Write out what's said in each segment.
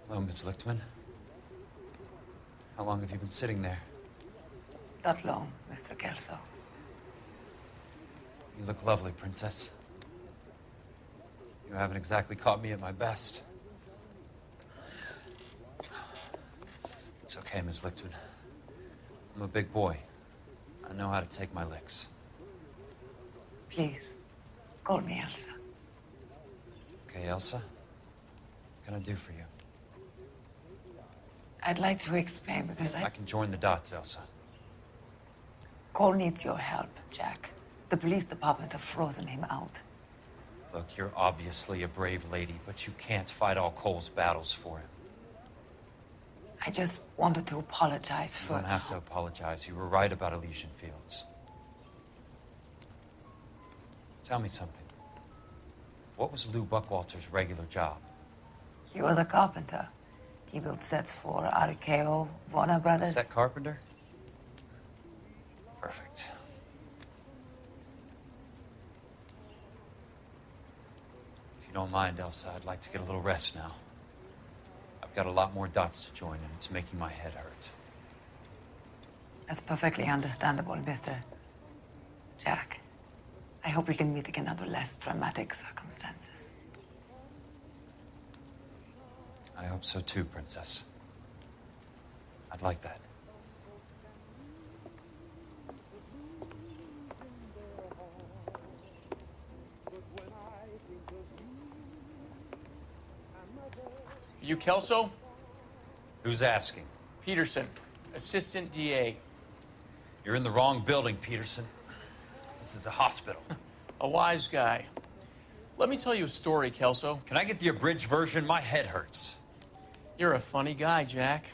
Hello, Miss Lichtman. How long have you been sitting there? Not long, Mr. Kelso. You look lovely, Princess. You haven't exactly caught me at my best. It's okay, Miss Lichtman. I'm a big boy. I know how to take my licks. Please, call me Elsa. Okay, Elsa? What can I do for you? I'd like to explain because I can join the dots, Elsa. Cole needs your help, Jack. The police department have frozen him out. Look, you're obviously a brave lady, but you can't fight all Cole's battles for him. I just wanted to apologize for... You don't have to apologize. You were right about Elysian Fields. Tell me something. What was Lou Buckwalter's regular job? He was a carpenter. He built sets for RKO, Warner Brothers. Set carpenter? Perfect. If you don't mind, Elsa, I'd like to get a little rest now. I've got a lot more dots to join, and it's making my head hurt. That's perfectly understandable, Mr. Jack. I hope we can meet again under less dramatic circumstances. I hope so too, Princess. I'd like that. You Kelso? Who's asking? Peterson, Assistant DA. You're in the wrong building, Peterson. This is a hospital. A wise guy. Let me tell you a story, Kelso. Can I get the abridged version? My head hurts. You're a funny guy, Jack.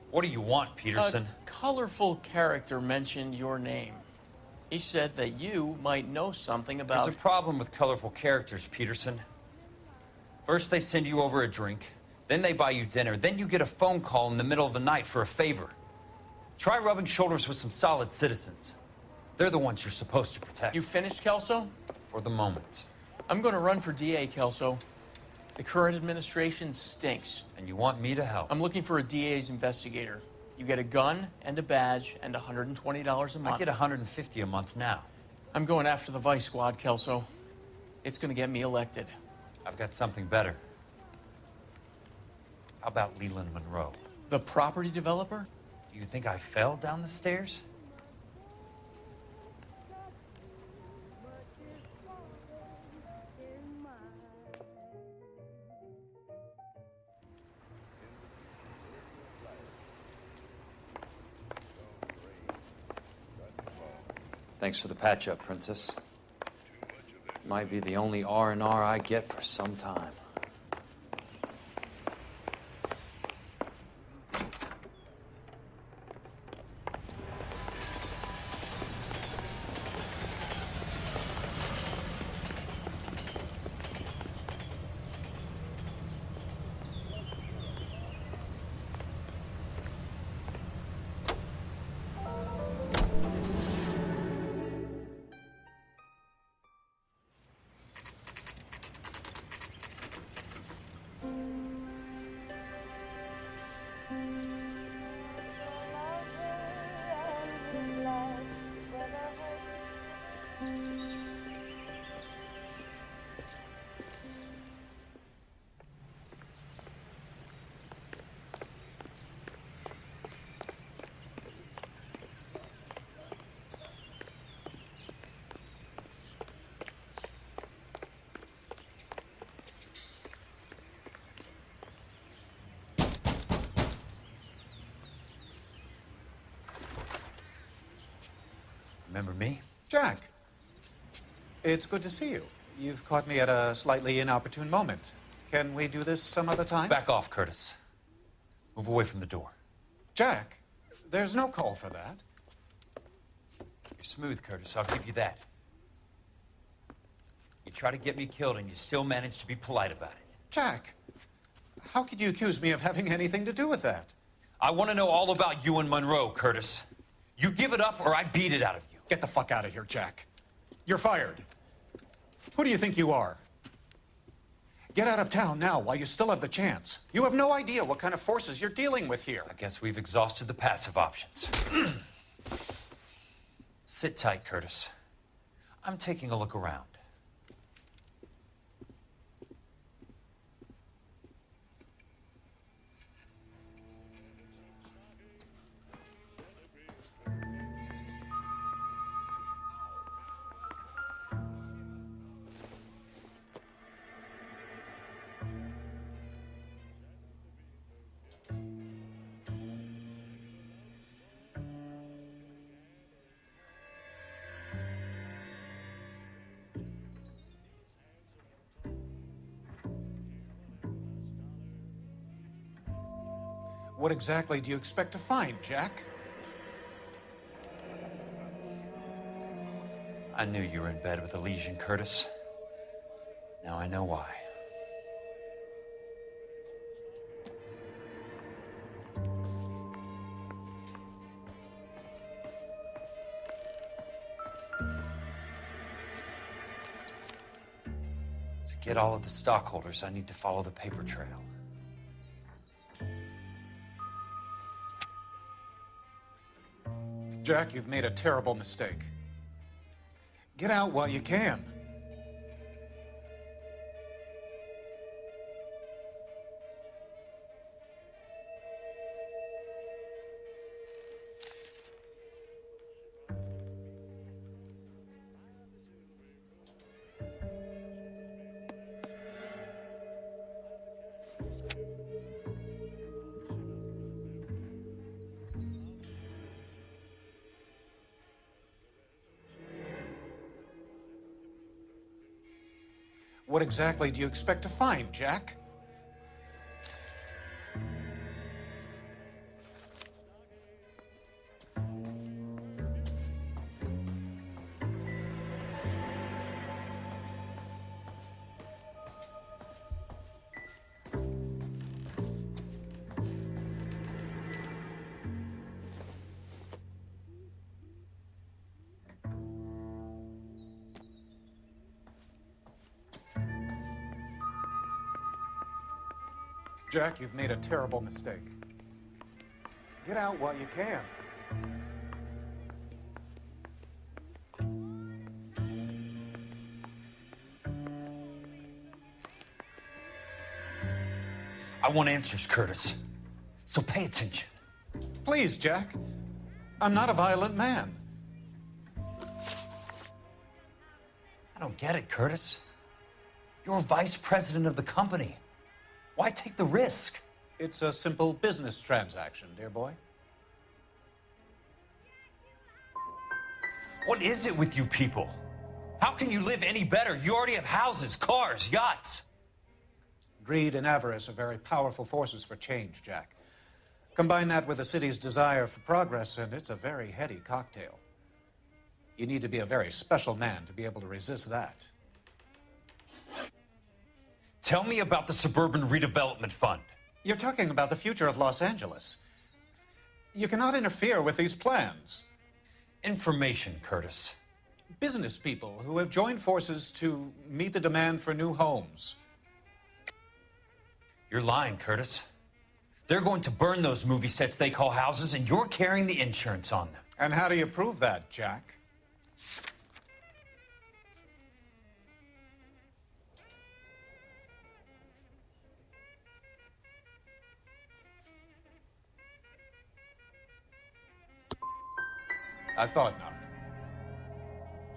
What do you want, Peterson? A colorful character mentioned your name. He said that you might know something about... There's a problem with colorful characters, Peterson. First, they send you over a drink. Then they buy you dinner. Then you get a phone call in the middle of the night for a favor. Try rubbing shoulders with some solid citizens. They're the ones you're supposed to protect. You finished, Kelso? For the moment. I'm going to run for DA, Kelso. The current administration stinks. And you want me to help? I'm looking for a DA's investigator. You get a gun and a badge and $120 a month. I get $150 a month now. I'm going after the Vice Squad, Kelso. It's going to get me elected. I've got something better. How about Leland Monroe? The property developer? Do you think I fell down the stairs? Thanks for the patch-up, Princess. Might be the only R&R I get for some time. Remember me? Jack, it's good to see you. You've caught me at a slightly inopportune moment. Can we do this some other time? Back off, Curtis. Move away from the door. Jack, there's no call for that. You're smooth, Curtis. I'll give you that. You try to get me killed, and you still manage to be polite about it. Jack, how could you accuse me of having anything to do with that? I want to know all about you and Monroe, Curtis. You give it up, or I beat it out of you. Get the fuck out of here, Jack. You're fired. Who do you think you are? Get out of town now while you still have the chance. You have no idea what kind of forces you're dealing with here. I guess we've exhausted the passive options. Sit tight, Curtis. I'm taking a look around. What exactly do you expect to find, Jack? I knew you were in bed with a lesion, Curtis. Now I know why. To get all of the stockholders, I need to follow the paper trail. Jack, you've made a terrible mistake. Get out while you can. What exactly do you expect to find, Jack? Jack, you've made a terrible mistake. Get out while you can. I want answers, Curtis. So pay attention. Please, Jack. I'm not a violent man. I don't get it, Curtis. You're vice president of the company. Why take the risk? It's a simple business transaction, dear boy. What is it with you people? How can you live any better? You already have houses, cars, yachts. Greed and avarice are very powerful forces for change, Jack. Combine that with the city's desire for progress, and it's a very heady cocktail. You need to be a very special man to be able to resist that. Tell me about the Suburban Redevelopment Fund. You're talking about the future of Los Angeles. You cannot interfere with these plans. Information, Curtis. Business people who have joined forces to meet the demand for new homes. You're lying, Curtis. They're going to burn those movie sets they call houses, and you're carrying the insurance on them. And how do you prove that, Jack? I thought not.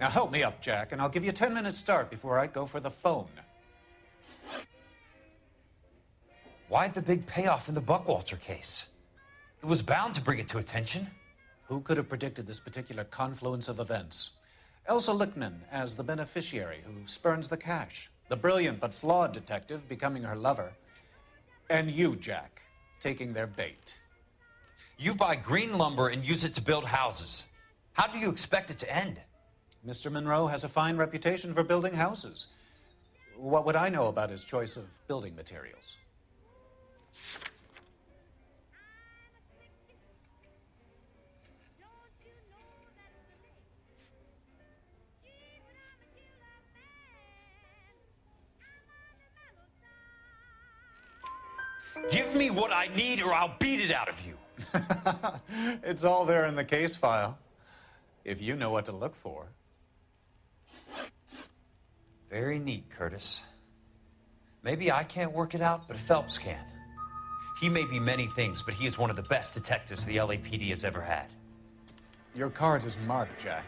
Now help me up, Jack, and I'll give you a 10-minute start before I go for the phone. Why the big payoff in the Buckwalter case? It was bound to bring it to attention. Who could have predicted this particular confluence of events? Elsa Lichtman as the beneficiary who spurns the cash, the brilliant but flawed detective becoming her lover, and you, Jack, taking their bait. You buy green lumber and use it to build houses. How do you expect it to end? Mr. Monroe has a fine reputation for building houses. What would I know about his choice of building materials? Give me what I need or I'll beat it out of you. It's all there in the case file, if you know what to look for. Very neat, Curtis. Maybe I can't work it out, but Phelps can. He may be many things, but he is one of the best detectives the LAPD has ever had. Your card is marked, Jack.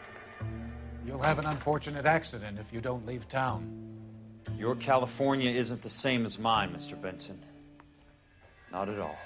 You'll have an unfortunate accident if you don't leave town. Your California isn't the same as mine, Mr. Benson. Not at all.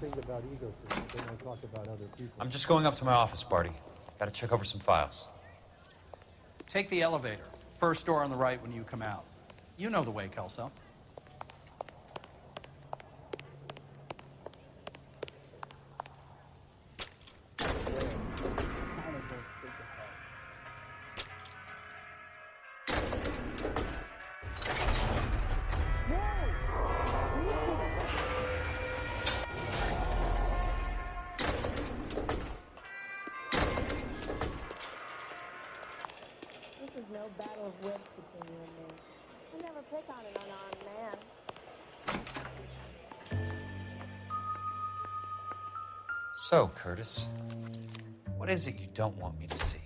Thing about ego things. They don't talk about other people. I'm just going up to my office, Barty. Gotta check over some files. Take the elevator. First door on the right when you come out. You know the way, Kelso. No battle of wits between you and me. I never pick on an unarmed man. So, Curtis, what is it you don't want me to see?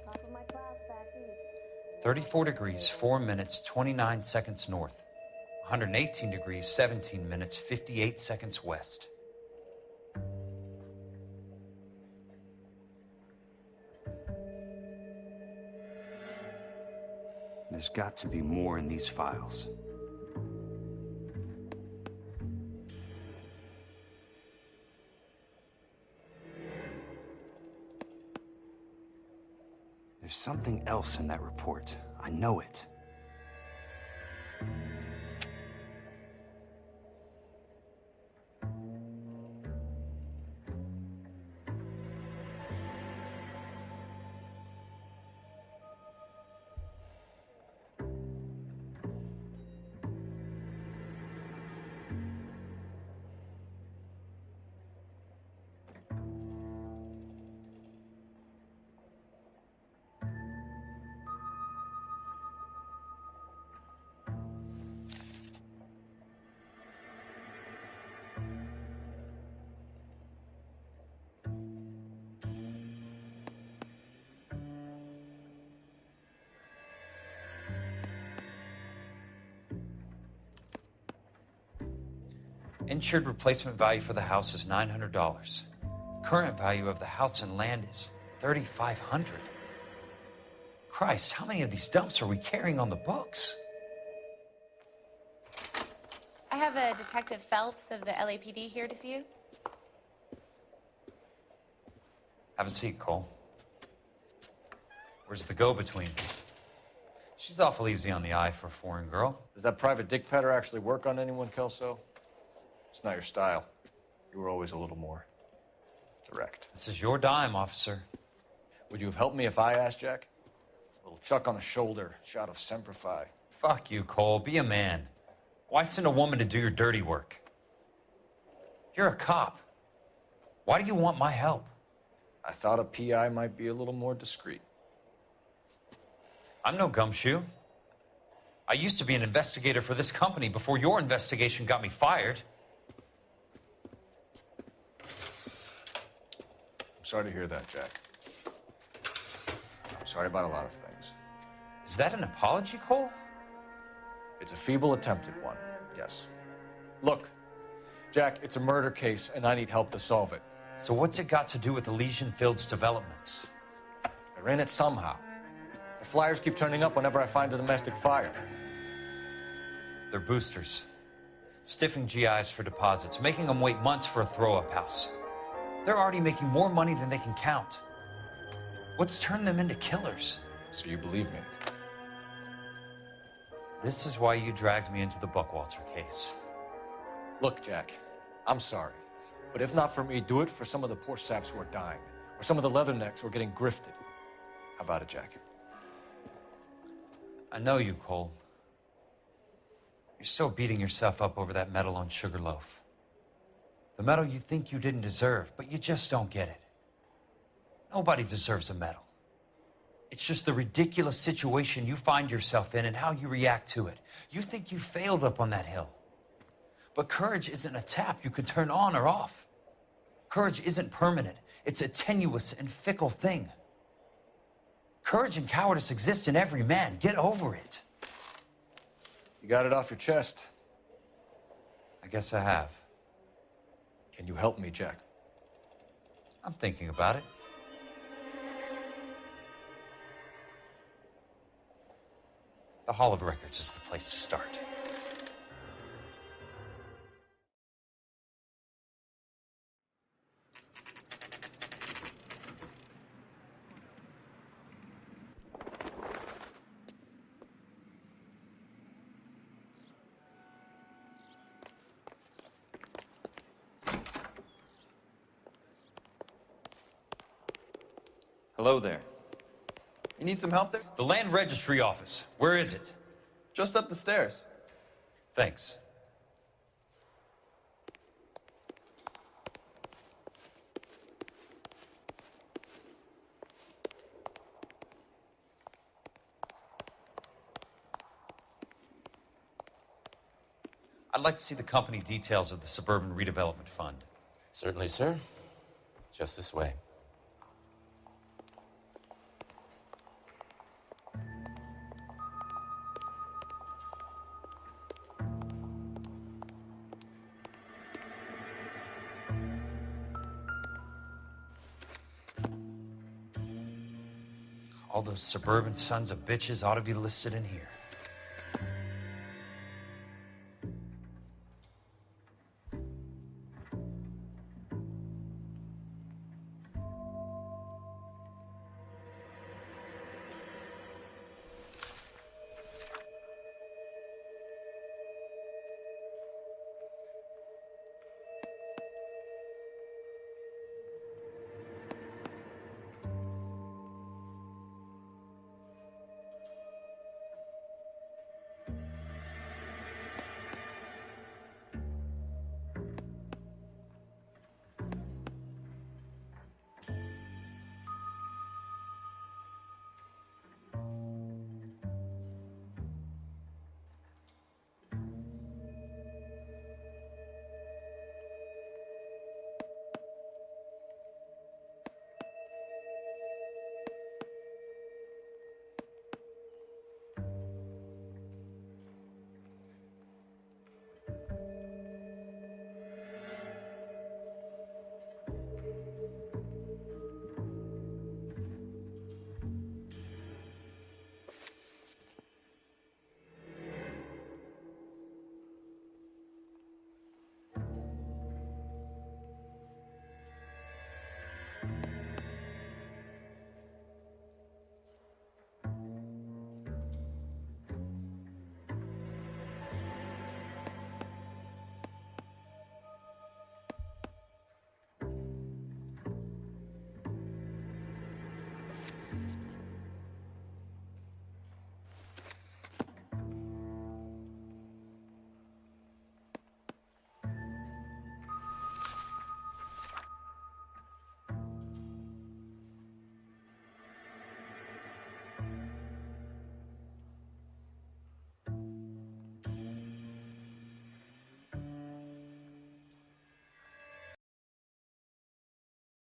Top of my class back east. 34 degrees, 4 minutes, 29 seconds north. 118 degrees, 17 minutes, 58 seconds west. There's got to be more in these files. There's something else in that report. I know it. Insured replacement value for the house is $900. Current value of the house and land is $3,500. Christ, how many of these dumps are we carrying on the books? I have a Detective Phelps of the LAPD here to see you. Have a seat, Cole. Where's the go-between? She's awful easy on the eye for a foreign girl. Does that private dick petter actually work on anyone, Kelso? It's not your style. You were always a little more direct. This is your dime, officer. Would you have helped me if I asked, Jack? A little chuck on the shoulder, shot of Semper Fi. Fuck you, Cole. Be a man. Why send a woman to do your dirty work? You're a cop. Why do you want my help? I thought a PI might be a little more discreet. I'm no gumshoe. I used to be an investigator for this company before your investigation got me fired. I'm sorry to hear that, Jack. I'm sorry about a lot of things. Is that an apology, Cole? It's a feeble attempt at one, yes. Look, Jack, it's a murder case, and I need help to solve it. So what's it got to do with Elysian Fields developments? I ran it somehow. The flyers keep turning up whenever I find a domestic fire. They're boosters. Stiffing GIs for deposits, making them wait months for a throw-up house. They're already making more money than they can count. What's turned them into killers? So you believe me? This is why you dragged me into the Buckwalter case. Look, Jack, I'm sorry. But if not for me, do it for some of the poor saps who are dying. Or some of the leathernecks who are getting grifted. How about it, Jack? I know you, Cole. You're still beating yourself up over that medal on Sugarloaf. The medal you think you didn't deserve, but you just don't get it. Nobody deserves a medal. It's just the ridiculous situation you find yourself in and how you react to it. You think you failed up on that hill. But courage isn't a tap you can turn on or off. Courage isn't permanent. It's a tenuous and fickle thing. Courage and cowardice exist in every man. Get over it. You got it off your chest. I guess I have. Can you help me, Jack? I'm thinking about it. The Hall of Records is the place to start. Hello there. You need some help there? The Land Registry Office. Where is it? Just up the stairs. Thanks. I'd like to see the company details of the Suburban Redevelopment Fund. Certainly, sir. Just this way. All those suburban sons of bitches ought to be listed in here.